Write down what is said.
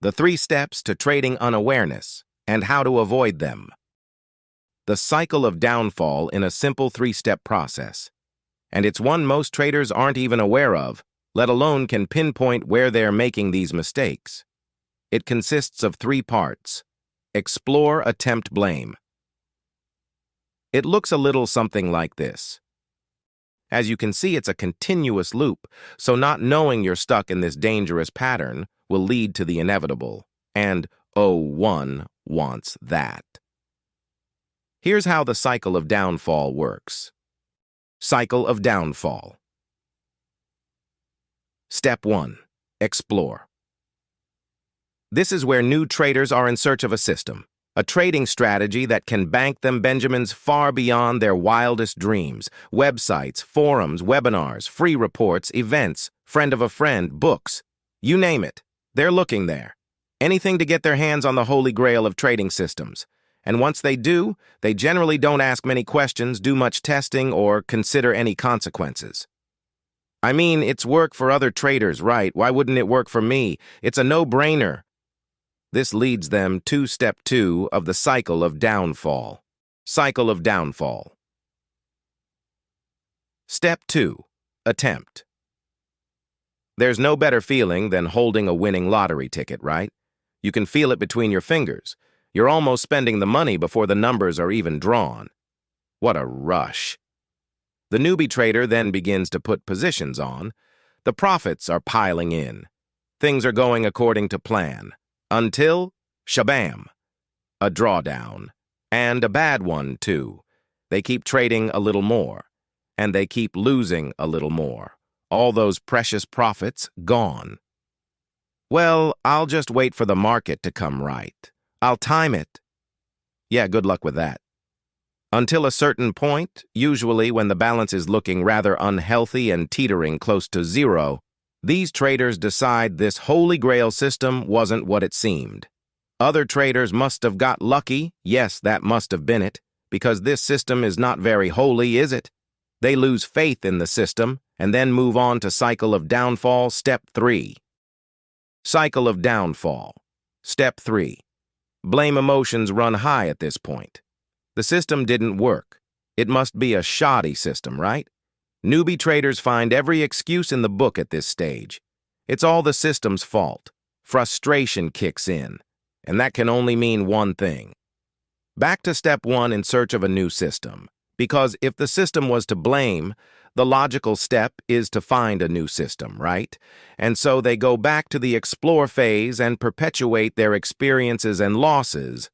The 3 steps to trading unawareness and how to avoid them. The cycle of downfall in a simple 3-step process. And it's one most traders aren't even aware of, let alone can pinpoint where they're making these mistakes. It consists of 3 parts. Explore, attempt, blame. It looks a little something like this. As you can see, it's a continuous loop, so not knowing you're stuck in this dangerous pattern will lead to the inevitable, and one wants that. Here's how the cycle of downfall works. Cycle of downfall. Step 1. Explore. This is where new traders are in search of a system, a trading strategy that can bank them Benjamins far beyond their wildest dreams. Websites, forums, webinars, free reports, events, friend of a friend, books. You name it, they're looking there. Anything to get their hands on the holy grail of trading systems. And once they do, they generally don't ask many questions, do much testing, or consider any consequences. I mean, it's work for other traders, right? Why wouldn't it work for me? It's a no-brainer. This leads them to step 2 of the cycle of downfall. Cycle of downfall. Step 2. Attempt. There's no better feeling than holding a winning lottery ticket, right? You can feel it between your fingers. You're almost spending the money before the numbers are even drawn. What a rush. The newbie trader then begins to put positions on. The profits are piling in. Things are going according to plan. Until, shabam, a drawdown. And a bad one, too. They keep trading a little more. And they keep losing a little more. All those precious profits gone. Well, I'll just wait for the market to come right. I'll time it. Yeah, good luck with that. Until a certain point, usually when the balance is looking rather unhealthy and teetering close to zero, these traders decide this holy grail system wasn't what it seemed. Other traders must have got lucky, yes, that must have been it, because this system is not very holy, is it? They lose faith in the system and then move on to cycle of downfall, step 3. Cycle of downfall. Step 3. Blame emotions run high at this point. The system didn't work. It must be a shoddy system, right? Newbie traders find every excuse in the book at this stage. It's all the system's fault. Frustration kicks in, and that can only mean one thing. Back to step 1 in search of a new system. Because if the system was to blame, the logical step is to find a new system, right? And so they go back to the explore phase and perpetuate their experiences and losses